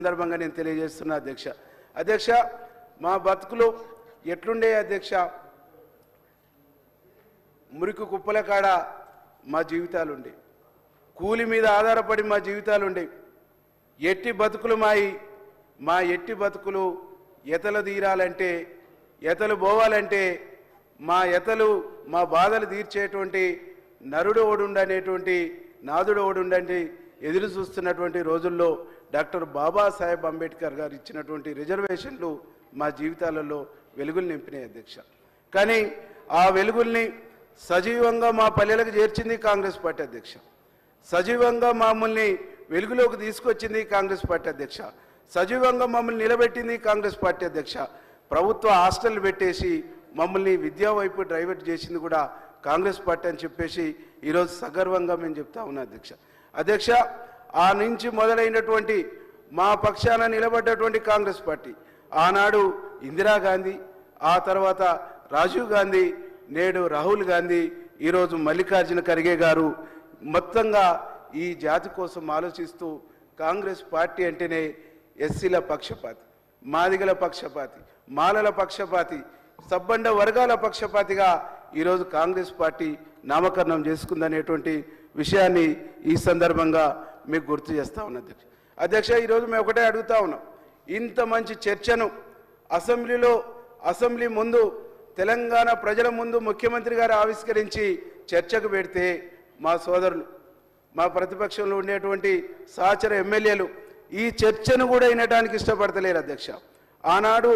సందర్భంగా నేను తెలియజేస్తున్నా అధ్యక్ష మా బతుకులు ఎట్లుండే అధ్యక్ష మురికి కుప్పల కాడ మా జీవితాలు ఉండే కూలి మీద ఆధారపడి మా జీవితాలు ఉండే ఎట్టి బతుకులు మా ఎట్టి బతుకులు ఎతలు తీరాలంటే ఎతలు పోవాలంటే మా ఎతలు మా బాధలు తీర్చేటువంటి నరుడు ఓడుండనేటువంటి నాదుడు ఓడుండండి ఎదురు చూస్తున్నటువంటి రోజుల్లో డాక్టర్ బాబాసాహెబ్ అంబేద్కర్ గారు ఇచ్చినటువంటి రిజర్వేషన్లు మా జీవితాలలో వెలుగులు నింపినాయి అధ్యక్ష. కానీ ఆ వెలుగుల్ని సజీవంగా మా పల్లెలకు చేర్చింది కాంగ్రెస్ పార్టీ అధ్యక్ష. సజీవంగా మమ్మల్ని వెలుగులోకి తీసుకొచ్చింది కాంగ్రెస్ పార్టీ అధ్యక్ష. సజీవంగా మమ్మల్ని నిలబెట్టింది కాంగ్రెస్ పార్టీ అధ్యక్ష. ప్రభుత్వ హాస్టల్ పెట్టేసి మమ్మల్ని విద్యా వైపు డైవర్ట్ చేసింది కూడా కాంగ్రెస్ పార్టీ అని చెప్పేసి ఈరోజు సగర్వంగా మేము చెప్తా ఉన్నాం అధ్యక్ష. ఆ నుంచి మొదలైనటువంటి మా పక్షాన నిలబడ్డటువంటి కాంగ్రెస్ పార్టీ ఆనాడు ఇందిరాగాంధీ, ఆ తర్వాత రాజీవ్ గాంధీ, నేడు రాహుల్ గాంధీ, ఈరోజు మల్లికార్జున ఖర్గే గారు మొత్తంగా ఈ జాతి కోసం ఆలోచిస్తూ కాంగ్రెస్ పార్టీ అంటేనే ఎస్సీల పక్షపాతి, మాదిగల పక్షపాతి, మాలల పక్షపాతి, సబ్బండ వర్గాల పక్షపాతిగా ఈరోజు కాంగ్రెస్ పార్టీ నామకరణం చేసుకుందనేటువంటి విషయాన్ని ఈ సందర్భంగా మీకు గుర్తు చేస్తా ఉన్నది అధ్యక్ష. ఈరోజు మేము ఒకటే అడుగుతా ఉన్నాం, ఇంత మంచి చర్చను అసెంబ్లీ ముందు తెలంగాణ ప్రజల ముందు ముఖ్యమంత్రి గారు ఆవిష్కరించి చర్చకు పెడితే మా సోదరులు, మా ప్రతిపక్షంలో ఉండేటువంటి సహచర ఎమ్మెల్యేలు ఈ చర్చను కూడా వినడానికి ఇష్టపడతలేరు అధ్యక్ష. ఆనాడు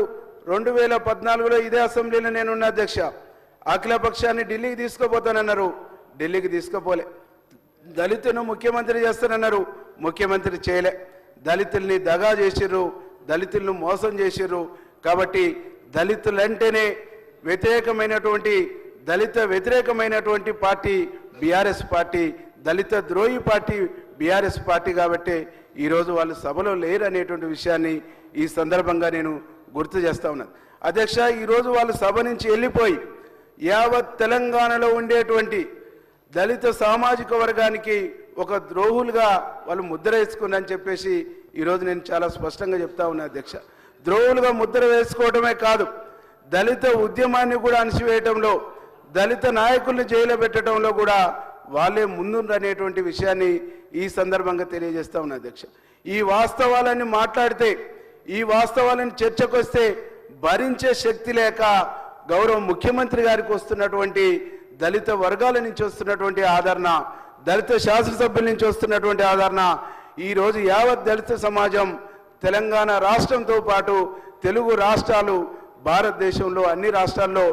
2014లో ఇదే అసెంబ్లీలో నేనున్న అధ్యక్ష. అఖిలపక్షాన్ని ఢిల్లీకి తీసుకుపోతానన్నారు, ఢిల్లీకి తీసుకుపోలే. దళితులను ముఖ్యమంత్రి చేస్తానన్నారు, ముఖ్యమంత్రి చేయలే. దళితుల్ని దగా చేసిర్రు, దళితులను మోసం చేసిర్రు. కాబట్టి దళితులంటేనే దళిత వ్యతిరేకమైనటువంటి పార్టీ బీఆర్ఎస్ పార్టీ, దళిత ద్రోహి పార్టీ బీఆర్ఎస్ పార్టీ. కాబట్టి ఈరోజు వాళ్ళు సభలో లేరు అనేటువంటి విషయాన్ని ఈ సందర్భంగా నేను గుర్తు చేస్తా ఉన్నాను అధ్యక్ష. ఈరోజు వాళ్ళు సభ నుంచి వెళ్ళిపోయి యావత్ తెలంగాణలో ఉండేటువంటి దళిత సామాజిక వర్గానికి ఒక ద్రోహులుగా వాళ్ళు ముద్ర వేసుకున్నారని చెప్పేసి ఈరోజు నేను చాలా స్పష్టంగా చెప్తా ఉన్నా అధ్యక్ష. ద్రోహులుగా ముద్ర వేసుకోవడమే కాదు, దళిత ఉద్యమాన్ని కూడా అణిచివేయటంలో, దళిత నాయకుల్ని జైలు పెట్టడంలో కూడా వాళ్ళే ముందుండనేటువంటి విషయాన్ని ఈ సందర్భంగా తెలియజేస్తా ఉన్నా అధ్యక్ష. ఈ వాస్తవాలన్నీ మాట్లాడితే, ఈ వాస్తవాలను చర్చకు వస్తే భరించే శక్తి లేక గౌరవ ముఖ్యమంత్రి గారికి వస్తున్నటువంటి దళిత వర్గాల నుంచి వస్తున్నటువంటి ఆదరణ, దళిత శాసనసభ్యుల నుంచి వస్తున్నటువంటి ఆదరణ, ఈరోజు యావత్ దళిత సమాజం తెలంగాణ రాష్ట్రంతో పాటు తెలుగు రాష్ట్రాలు, భారతదేశంలో అన్ని రాష్ట్రాల్లో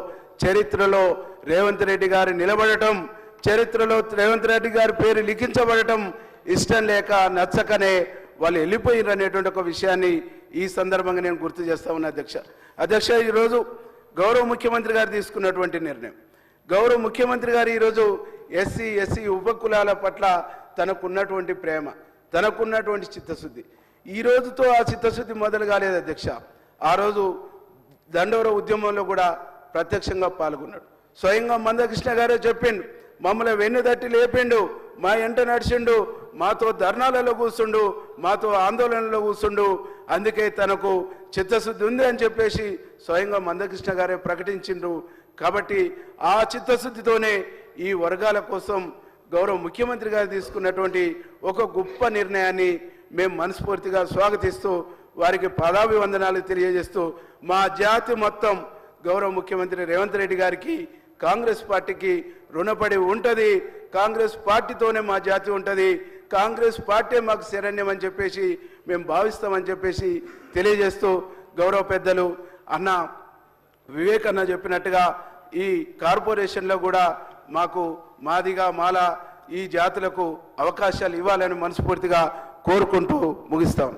చరిత్రలో రేవంత్ రెడ్డి గారు నిలబడటం, చరిత్రలో రేవంత్ రెడ్డి గారి పేరు లిఖించబడటం ఇష్టం లేక నచ్చకనే వాళ్ళు వెళ్ళిపోయారు అనేటువంటి ఒక విషయాన్ని ఈ సందర్భంగా నేను గుర్తు చేస్తా ఉన్నా అధ్యక్ష. ఈరోజు గౌరవ ముఖ్యమంత్రి గారు తీసుకున్నటువంటి నిర్ణయం, గౌరవ ముఖ్యమంత్రి గారు ఈరోజు ఎస్సీ ఉపకులాల పట్ల తనకున్నటువంటి ప్రేమ, తనకున్నటువంటి చిత్తశుద్ధి, ఈ రోజుతో ఆ చిత్తశుద్ధి మొదలు కాలేదు అధ్యక్ష. ఆ రోజు దండోర ఉద్యమంలో కూడా ప్రత్యక్షంగా పాల్గొన్నాడు. స్వయంగా మందకృష్ణ గారే చెప్పిండు, మమ్మల్ని వెన్నుదట్టి లేపిండు, మా ఎంట నడిచిండు, మాతో ధర్నాలలో కూర్చుండు, మాతో ఆందోళనలో కూర్చుండు. అందుకే తనకు చిత్తశుద్ధి ఉంది అని చెప్పేసి స్వయంగా మందకృష్ణ గారే ప్రకటించిండ్రు. కాబట్టి ఆ చిత్తశుద్ధితోనే ఈ వర్గాల కోసం గౌరవ ముఖ్యమంత్రి గారు తీసుకున్నటువంటి ఒక గొప్ప నిర్ణయాన్ని మేము మనస్ఫూర్తిగా స్వాగతిస్తూ వారికి పాదాభివందనాలు తెలియజేస్తూ మా జాతి మొత్తం గౌరవ ముఖ్యమంత్రి రేవంత్ రెడ్డి గారికి, కాంగ్రెస్ పార్టీకి రుణపడి ఉంటుంది. కాంగ్రెస్ పార్టీతోనే మా జాతి ఉంటుంది, కాంగ్రెస్ పార్టీ మాకు శరణ్యం అని చెప్పేసి మేము భావిస్తామని చెప్పేసి తెలియజేస్తూ గౌరవ పెద్దలు అన్న వివేక్ అన్న చెప్పినట్టుగా ఈ కార్పొరేషన్లో కూడా మాకు మాదిగా మాల ఈ జాతులకు అవకాశాలు ఇవ్వాలని మనస్ఫూర్తిగా కోరుకుంటూ ముగిస్తాం.